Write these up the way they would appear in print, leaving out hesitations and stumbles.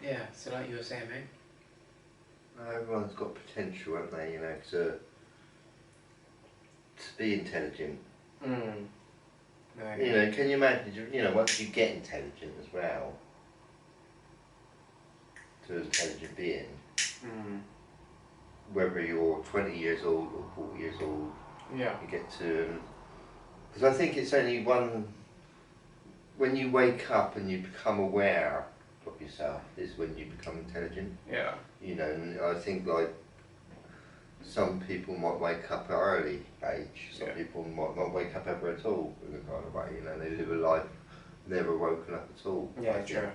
Yeah, so like you were saying, mate. Everyone's got potential, haven't they, you know, to be intelligent. Mm. No, You know, can you imagine, you know, once you get intelligent as well, to an intelligent being, whether you're 20 years old or 40 years old, yeah. you get to, because I think it's only one, when you wake up and you become aware of yourself is when you become intelligent. Yeah. You know, and I think like some people might wake up at early age, some people might not wake up ever at all in a kind of way, you know, they live a life never woken up at all. Yeah, true.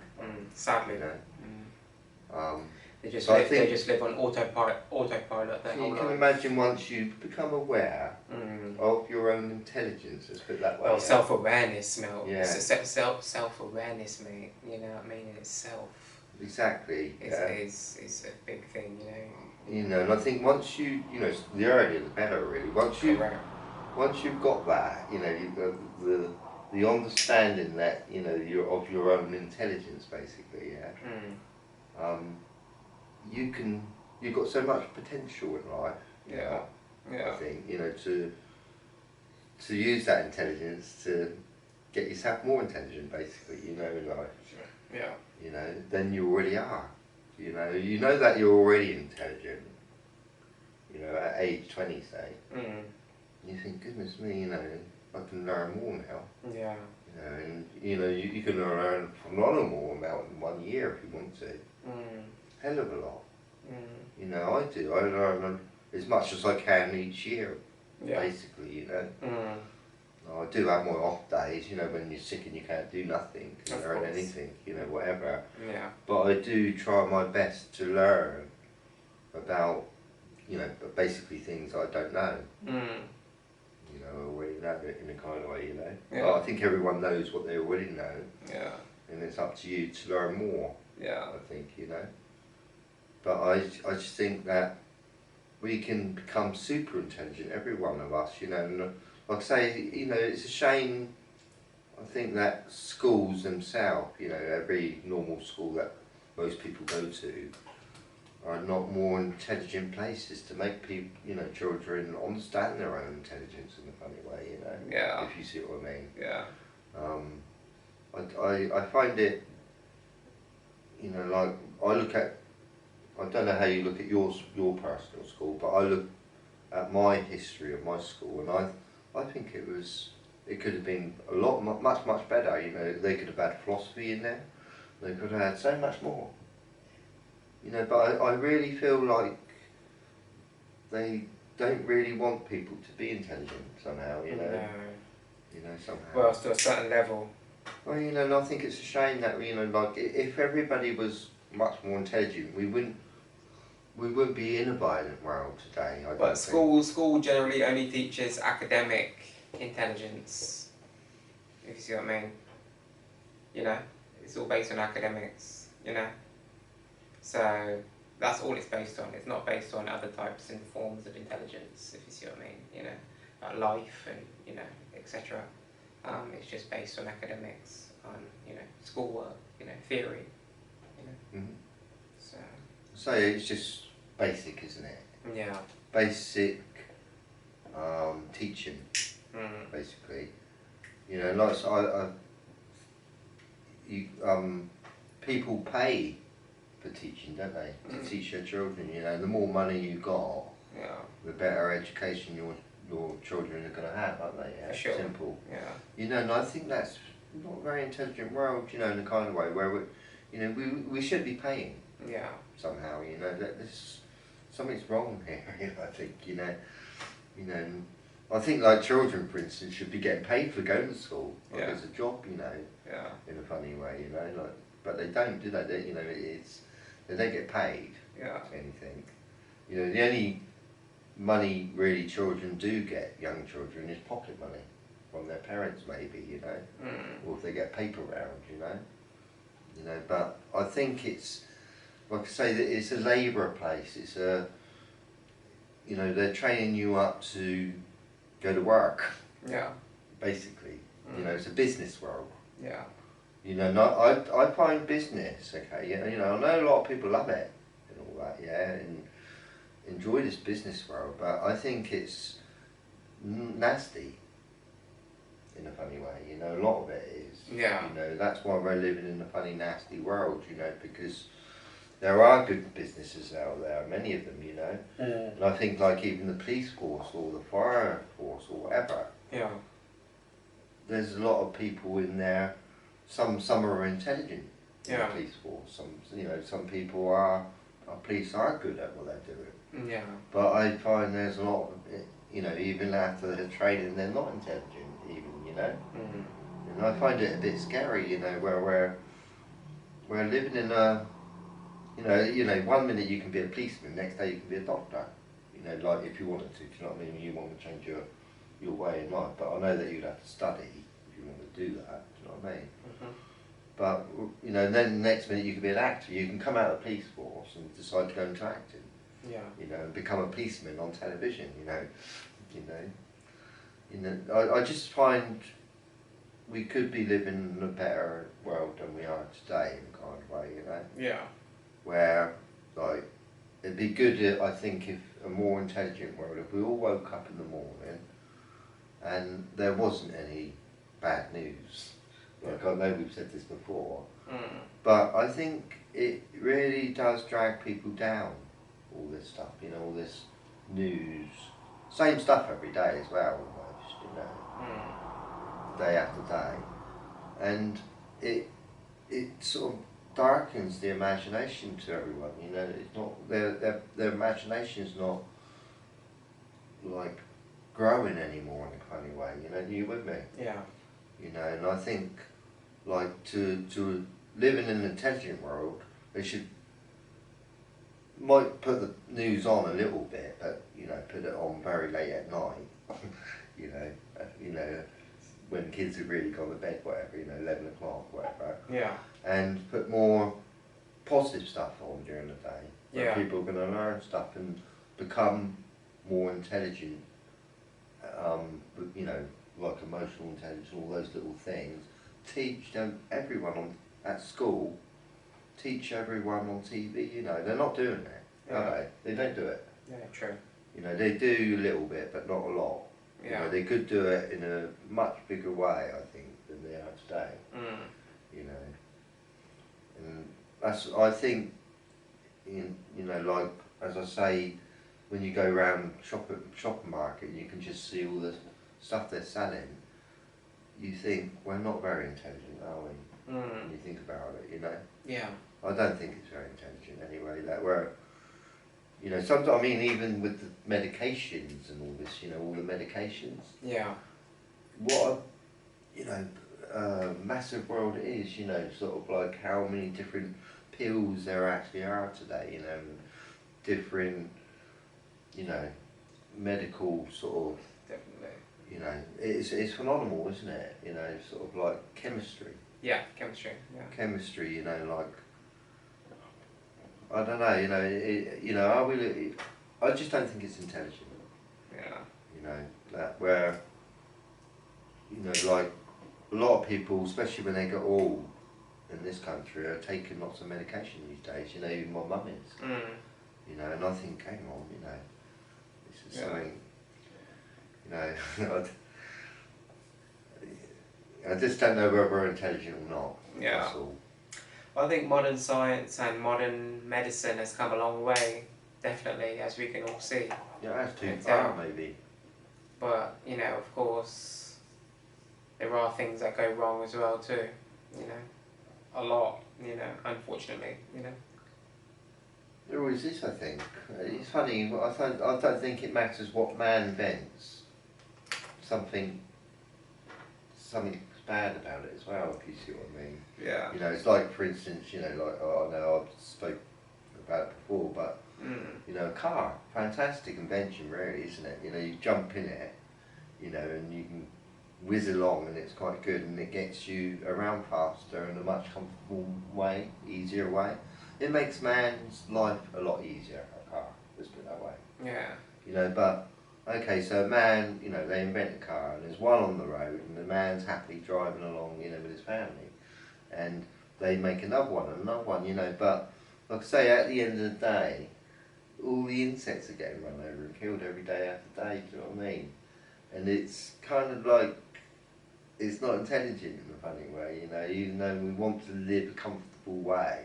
Sadly. You know? They just so live, they just live on autopilot their so whole you can life. imagine once you become aware of your own intelligence, let's put it that way. Well, self-awareness, Mel. Yeah. It's self-awareness, mate. You know what I mean? In itself. Exactly. It's a big thing, you know. You know, and I think once you know, the earlier the better, really. Once you've got that, you know, you've got the understanding that, you know, of your own intelligence, basically. Yeah. You've got so much potential in life. Yeah. Yeah. I think, you know, to use that intelligence to get yourself more intelligent, basically, you know, in life. Sure. Yeah. You know, then you already are. You know that you're already intelligent. You know, at age 20, say. You think, goodness me, you know, I can learn more now. Yeah. You know, and you know, you can learn a lot more now in 1 year if you want to. Hell of a lot. You know, I do. I learn as much as I can each year, basically, you know. I do have my off days, you know, when you're sick and you can't do nothing, learn anything, you know, whatever. Yeah. But I do try my best to learn about, you know, basically things I don't know. You know, I already know it in a kind of way, you know. Yeah. But I think everyone knows what they already know. Yeah. And it's up to you to learn more. Yeah. I think, you know. But I just think that we can become super intelligent, every one of us, you know. And like I say, you know, it's a shame, I think, that schools themselves, you know, every normal school that most people go to, are not more intelligent places to make people, you know, children understand their own intelligence in a funny way, you know. Yeah. If you see what I mean. Yeah. I find it, you know, like, I look at, I don't know how you look at your personal school, but I look at my history of my school, and I think it could have been a lot, much better, you know. They could have had philosophy in there, they could have had so much more. You know, but I really feel like they don't really want people to be intelligent somehow, you know. No. You know, somehow. Well, to a certain level. Well, you know, and I think it's a shame that, you know, like, if everybody was much more intelligent, we wouldn't be in a violent world today. But school generally only teaches academic intelligence, if you see what I mean. You know, it's all based on academics, you know. So that's all it's based on. It's not based on other types and forms of intelligence, if you see what I mean, you know, about life and, you know, etc. It's just based on academics, on, you know, schoolwork, you know, theory, you know. So it's just basic, isn't it? Yeah. Basic teaching, basically. You know, like, so people pay for teaching, don't they? To teach their children, you know. The more money you got, the better education your children are going to have, aren't they? Yeah, sure. Simple. Yeah. You know, and I think that's not a very intelligent world, you know, in a kind of way where we should be paying. Yeah. Somehow, you know, that something's wrong here. I think, you know, I think, like, children, for instance, should be getting paid for going to school. Like, it's a job, you know. Yeah. In a funny way, you know, like, but they don't, do they? You know, they don't get paid. Yeah. Anything. You know, the only money really children do get, young children, is pocket money from their parents, maybe, you know, or if they get paper round, you know. You know, but I think it's, like I say, that it's a labour place. It's a, you know, they're training you up to go to work. Yeah. Basically, you know, it's a business world. Yeah. You know, not, I find business, okay, you know, I know a lot of people love it and all that, yeah, and enjoy this business world, but I think it's nasty in a funny way, you know, a lot of it is. Yeah. You know, that's why we're living in a funny, nasty world, you know, because there are good businesses out there, many of them, you know. And I think like even the police force or the fire force or whatever. Yeah. There's a lot of people in there. Some are intelligent in the police force. Some people are police are good at what they're doing. Yeah. But I find there's a lot of, you know, even after the training, they're not intelligent, even, you know. And I find it a bit scary, you know, where we're living in a, you know, 1 minute you can be a policeman, next day you can be a doctor. You know, like if you wanted to, do you know what I mean? You want to change your way in life, but I know that you'd have to study if you want to do that. Do you know what I mean? But you know, then the next minute you can be an actor. You can come out of the police force and decide to go into acting. Yeah. You know, and become a policeman on television. I just find we could be living in a better world than we are today, in a kind of way. You know. Yeah. Where like it'd be good, I think, if a more intelligent world, if we all woke up in the morning and there wasn't any bad news. Like I know we've said this before, but I think it really does drag people down, all this stuff, you know, all this news, same stuff every day as well, almost, you know, day after day, and it sort of darkens the imagination to everyone, you know. It's not their imagination is not like growing anymore in a funny way, you know. Are you with me? Yeah. You know, and I think like to live in an intelligent world, they might put the news on a little bit, but you know, put it on very late at night. you know, when kids have really gone to bed, whatever, you know, 11 o'clock, whatever. Yeah. And put more positive stuff on during the day. Where Yeah. people are going to learn stuff and become more intelligent. You know, like emotional intelligence, all those little things. Teach them, everyone at school, teach everyone on TV, you know. They're not doing it, are they? They don't do it. Yeah, true. You know, they do a little bit, but not a lot. Yeah. You know, they could do it in a much bigger way, I think, than they are today. You know, and that's, I think, you know, like, as I say, when you go around shopping market, you can just see all the stuff they're selling. You think, we're not very intelligent, are we? When you think about it, you know? Yeah. I don't think it's very intelligent anyway, that we're, you know, sometimes, I mean, even with the medications and all this, you know, all the medications. Yeah. What a, you know, massive world it is, you know, sort of like how many different pills there actually are today, you know, different, you know, medical sort of, Definitely. you know, it's phenomenal, isn't it? You know, sort of like chemistry. Yeah, chemistry. Yeah. Chemistry, you know, like, I don't know, you know, you know, I just don't think it's intelligent. Yeah. You know, that where, you know, like a lot of people, especially when they get old in this country, are taking lots of medication these days. You know, even my mum is. You know, and I think, hang on, you know, this is something. You know, I just don't know whether we're intelligent or not. Yeah. That's all. Well, I think modern science and modern medicine has come a long way, definitely, as we can all see. Yeah, that's too far, maybe. But, you know, of course, there are things that go wrong as well too, you know. A lot, you know, unfortunately, you know. There always is, I think. It's funny, I don't think it matters what man invents. Something's bad about it as well, if you see what I mean. Yeah. You know, it's like, for instance, you know, like, I know I've spoke about it before, but, you know, a car, fantastic invention really, isn't it? You know, you jump in it, you know, and you can whiz along and it's quite good and it gets you around faster in a much comfortable way, easier way. It makes man's life a lot easier, a car, let's put it that way. Yeah. You know, but, okay, so a man, you know, they invent a car and there's one on the road and the man's happily driving along, you know, with his family. and they make another one and another one, you know. But like I say, at the end of the day, all the insects are getting run over and killed every day after day. Do you know what I mean? And it's kind of like, it's not intelligent in a funny way, you know. Even though we want to live a comfortable way,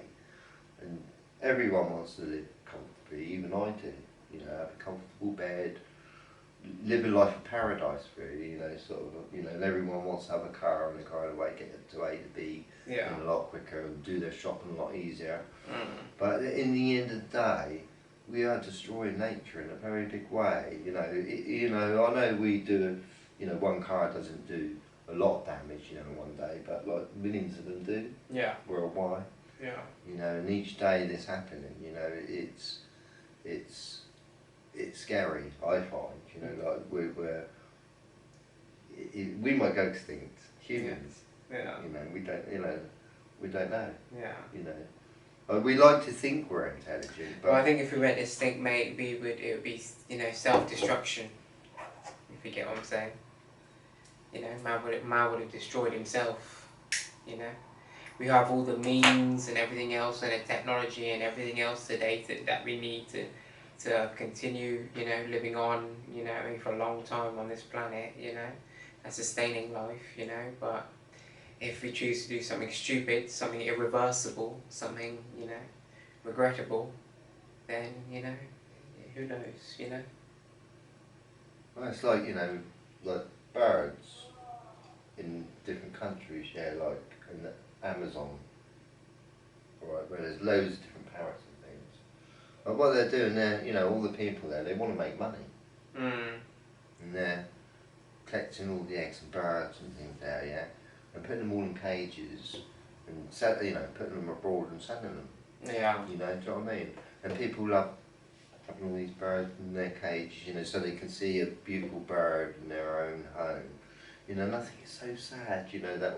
and everyone wants to live comfortably, even I do. You know, have a comfortable bed, live a life of paradise, really. You know, sort of. You know, and everyone wants to have a car and a car away, get to A to B, Yeah. and a lot quicker, and do their shopping a lot easier. Mm. But in the end of the day, we are destroying nature in a very big way. You know, I know we do. You know, one car doesn't do a lot of damage, you know, in one day, but like millions of them do. Yeah. Worldwide. Yeah. You know, and each day this happening, you know, it's scary. I find, you know, like we might go extinct, humans. Yeah. You know, we don't know. Yeah. You know, we like to think we're intelligent, but Well, I think if we went extinct, mate, it would be, you know, self-destruction. If you get what I'm saying. You know, man would have destroyed himself. You know, we have all the means and everything else, and the technology and everything else today that we need to continue, you know, living on, you know, I mean, for a long time on this planet, you know, and sustaining life, you know. But if we choose to do something stupid, something irreversible, something, you know, regrettable, then, you know, who knows, you know. well, it's like, you know, like birds in different countries, yeah, like in the Amazon, right, where there's loads of different parrots and things. But what they're doing there, you know, all the people there, they want to make money. Mm. And they're collecting all the eggs and birds and things there, yeah, and putting them all in cages and you know, putting them abroad and selling them. Yeah. You know, do you know what I mean? And people love having all these birds in their cages, you know, so they can see a beautiful bird in their own home. You know, and I think it's so sad, you know, that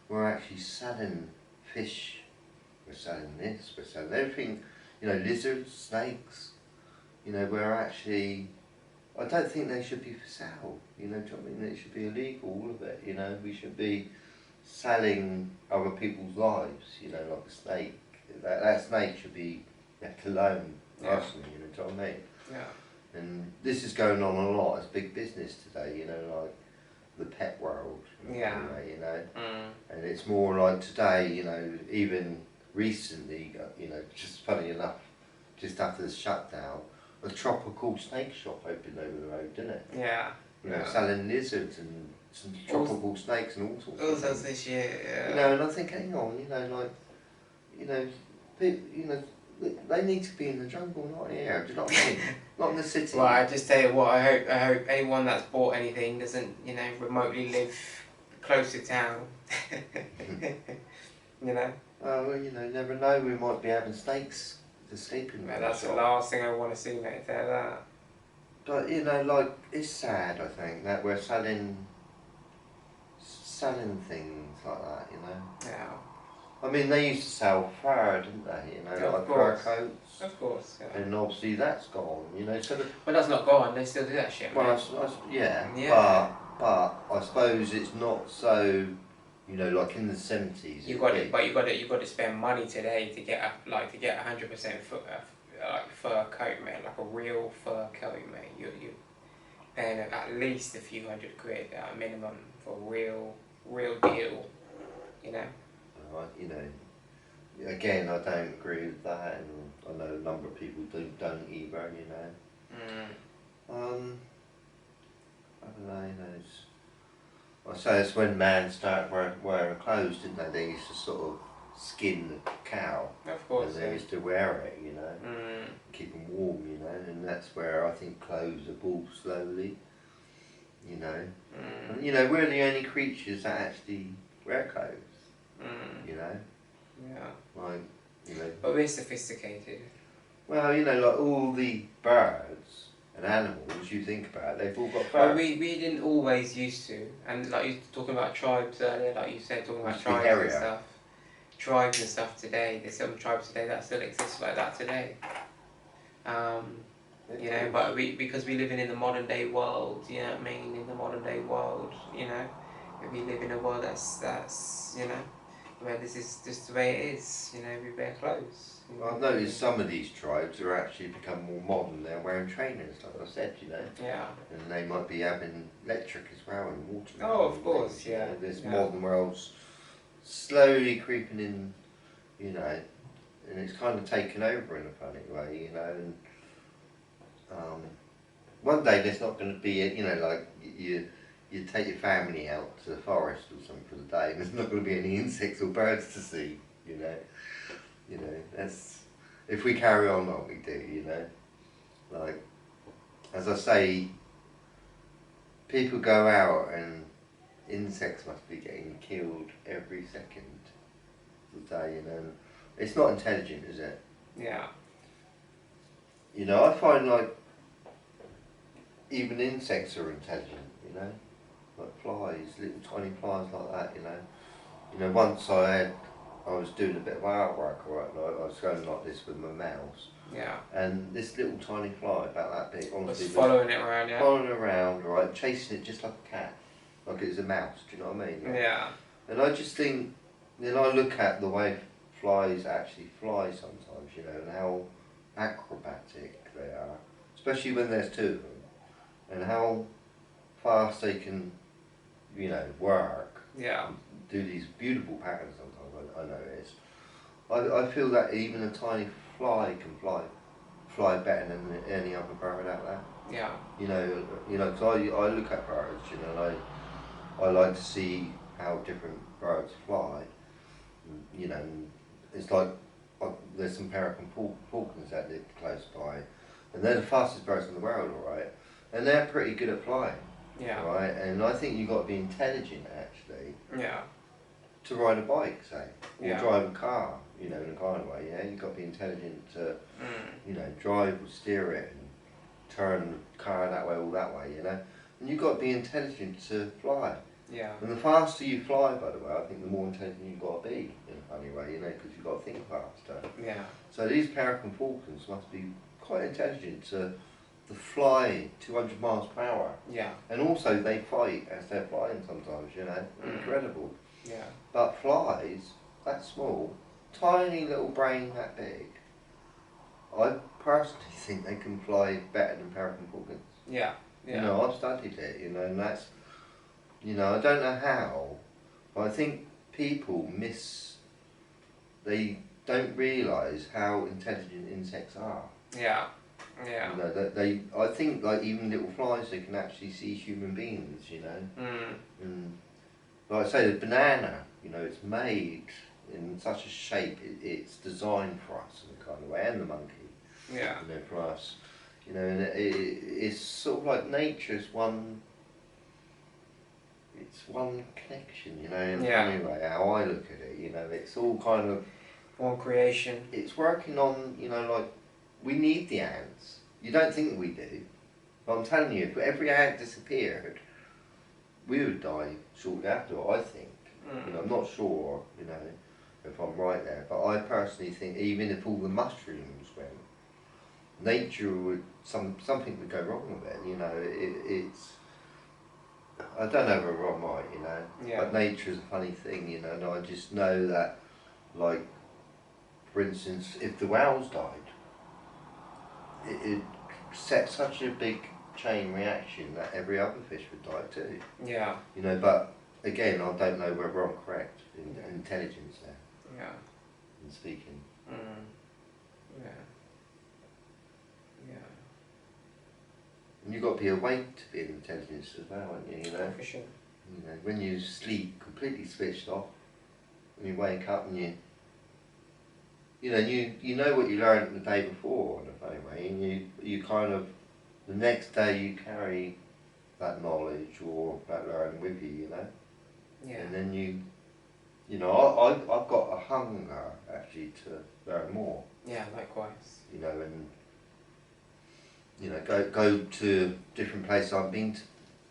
we're actually selling fish, we're selling this, we're selling everything, you know, lizards, snakes, you know, we're actually, I don't think they should be for sale, you know, do you know what I mean? It should be illegal, all of it, you know, we should be selling other people's lives, you know, like a snake. That snake should be left alone, personally, you know, do you know what I mean? Yeah. And this is going on a lot, it's big business today, you know, like the pet world, Yeah. anyway, you know, Mm. and it's more like today, you know, even recently, you know, just funny enough, just after the shutdown, a tropical snake shop opened over the road, didn't it? Yeah. You know, Yeah. selling lizards and some tropical snakes and all sorts of Also things. this year, yeah. You know, and I think, hang on, you know, like, you know, they need to be in the jungle, not here. Do you know what I mean? Not in the city. Well, I just tell you what, I hope anyone that's bought anything doesn't, you know, remotely live close to town. You know? Oh, well, you know, never know. We might be having snakes to sleep in. Man, that's the last thing I want to see, mate. Tell that. But you know, like, it's sad. I think that we're selling things like that. You know. Yeah. I mean, they used to sell fur, didn't they? You know, Yeah, like fur coats. Of course, yeah. And obviously that's gone, you know, so Well, that's not gone, they still do that shit, well, mate. yeah. But I suppose it's not so, you know, like in the 70s. You got it, but you got to spend money today to get a 100% fur coat, mate, like a real fur coat, mate. You're paying at least a few £100 at a minimum for a real deal, you know. You know, again, I don't agree with that, and I know a number of people don't either, you know. I don't know, you know, I say it's when man started wearing clothes, didn't they? They used to sort of skin the cow. Of course. And they used to wear it, you know, keep them warm, you know, and that's where I think clothes evolved slowly, you know. And, you know, we're the only creatures that actually wear clothes. You know? Yeah. Like, you know. But we're sophisticated. Well, you know, like all the birds and animals you think about, they've all got fur. Well, we didn't always used to. And like you were talking about tribes earlier, like you said, talking about tribes and stuff. Tribes and stuff today, there's some tribes today that still exist like that today. You know, but because we live in the modern day world, you know what I mean? In the modern day world, you know, we live in a world that's you know, where this is just the way it is, you know, we wear clothes. I've noticed some of these tribes are actually become more modern. They're wearing trainers, like I said, you know. Yeah. And they might be having electric as well and water. Oh, of course, things, yeah. You know, this yeah. modern world's slowly creeping in, you know, and it's kind of taken over in a funny way, you know. And one day there's not going to be, you know, like you take your family out to the forest or something for the day, and there's not going to be any insects or birds to see, you know. You know, that's, if we carry on like we do, you know. Like, as I say, people go out and insects must be getting killed every second of the day, you know. It's not intelligent, is it? Yeah. You know, I find like even insects are intelligent, you know. Like flies, little tiny flies like that, you know. You know, once I was doing a bit of artwork, right, like I was going like this with my mouse. Yeah. And this little tiny fly, about that big, honestly, was following it around, yeah. Following it around, right, chasing it just like a cat, like it was a mouse. Do you know what I mean? Like, yeah. And I just think, then I look at the way flies actually fly sometimes, you know, and how acrobatic they are, especially when there's two of them, and how fast they can, you know, work. Yeah. Do these beautiful patterns sometimes. I notice. I feel that even a tiny fly can fly better than any other bird out there. Yeah. You know, because I look at birds, you know, and I like to see how different birds fly. You know, it's like there's some peregrine falcons that live close by, and they're the fastest birds in the world, all right, and they're pretty good at flying. Yeah. Right, and I think you've got to be intelligent actually. Yeah. To ride a bike, say, or Yeah. drive a car, you know, in a kind of way, yeah? You've got to be intelligent to, you know, drive or steer it and turn the car that way or that way, you know? And you've got to be intelligent to fly. Yeah. And the faster you fly, by the way, I think the more intelligent you've got to be, in a funny way, you know, because you've got to think faster. Yeah. So these peregrine falcons must be quite intelligent to fly 200 miles per hour. Yeah. And also they fight as they're flying sometimes, you know? Incredible. Yeah. But flies, that small, tiny little brain that big, I personally think they can fly better than peregrine falcons. Yeah. Yeah. You know, I've studied it, you know, and that's, you know, I don't know how, but I think people they don't realise how intelligent insects are. Yeah. Yeah. You know, I think like even little flies, they can actually see human beings, you know. And like I say, the banana, you know, it's made in such a shape, it's designed for us in a kind of way, and the monkey, Yeah. you know, for us, you know, and it's sort of like nature's one, it's one connection, you know, in a funny way, how I look at it, you know, it's all kind of, one creation. It's working on, you know, like, we need the ants. You don't think we do, but I'm telling you, if every ant disappeared, we would die shortly after, I think. You know, I'm not sure, you know, if I'm right there, but I personally think even if all the mushrooms went, nature would, something would go wrong with it, you know, it's, I don't know whether I'm right, you know, but nature's a funny thing, you know, and I just know that, like, for instance, if the whales died, it set such a big chain reaction that every other fish would die too. Yeah. You know, but again, I don't know whether I'm correct in intelligence there. Yeah. In speaking. Yeah. Yeah. And you've got to be awake to be in intelligence as well, haven't you? You know. For sure. You know, when you sleep completely switched off, when you wake up and you know, you know what you learned the day before in a funny way, and you kind of, the next day you carry that knowledge or that learning with you, you know? Yeah. And then you know, I've got a hunger actually to learn more. Yeah, likewise. You know, and, you know, go to different places I've been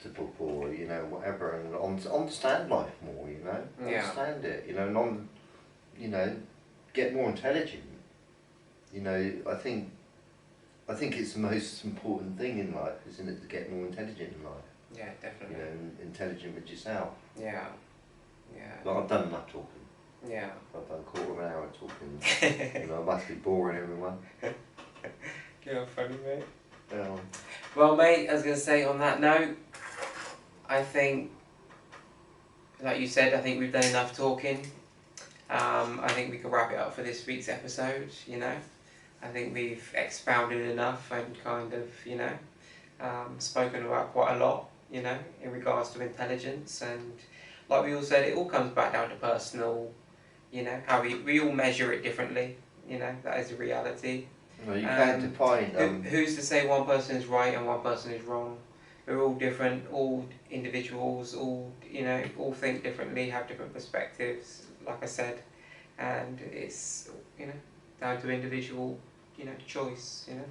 to before, you know, whatever, and understand life more, you know? Understand it, you know, and you know, get more intelligent. You know, I think it's the most important thing in life, isn't it, to get more intelligent in life? Yeah, definitely. You know, intelligent with yourself. Yeah. Yeah. But I've done enough talking. Yeah. I've done a quarter of an hour talking. You know, I must be boring everyone. You're funny, mate. Yeah. Well, mate, I was going to say on that note, I think, like you said, I think we've done enough talking. I think we can wrap it up for this week's episode, you know. I think we've expounded enough and kind of, you know, spoken about quite a lot, you know, in regards to intelligence. And like we all said, it all comes back down to personal, you know, how we all measure it differently, you know, that is a reality. Well, you can't define... who's to say one person is right and one person is wrong? We're all different, all individuals, all, you know, all think differently, have different perspectives, like I said, and it's, you know, down to individual, you know, choice, you know.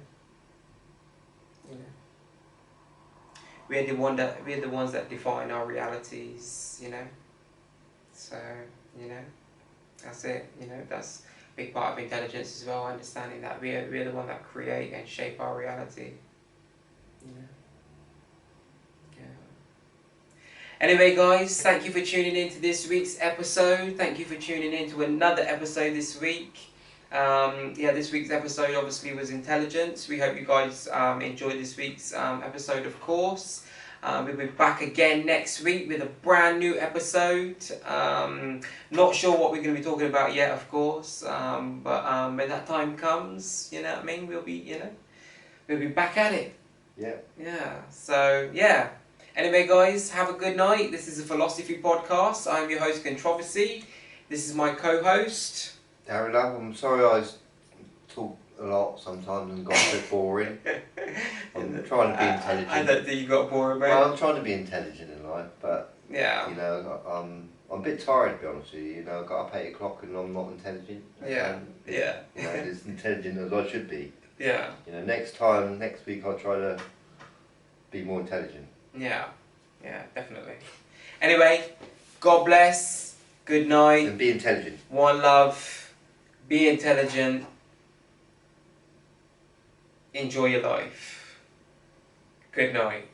We're the ones that define our realities, you know. So, you know, that's it, you know, that's a big part of intelligence as well, understanding that we're the one that create and shape our reality, you know. Anyway, guys, thank you for tuning in to this week's episode. Thank you for tuning in to another episode this week. This week's episode obviously was intelligence. We hope you guys enjoyed this week's episode, of course. We'll be back again next week with a brand new episode. Not sure what we're going to be talking about yet, of course. But when that time comes, you know what I mean, we'll be back at it. Yeah. Yeah. So, yeah. Anyway, guys, have a good night. This is a philosophy podcast. I'm your host, Controversy. This is my co-host, Darren. I'm sorry I talk a lot sometimes and got a bit boring. I'm trying to be intelligent. I don't think you got boring, mate. Well, I'm trying to be intelligent in life, but yeah, you know, I'm a bit tired, to be honest with you. You know, I've got up 8 o'clock and I'm not intelligent. Yeah. You know, as intelligent as I should be. Yeah. You know, next week I'll try to be more intelligent. Yeah, definitely. Anyway, God bless, good night. And be intelligent. One love, be intelligent, enjoy your life. Good night.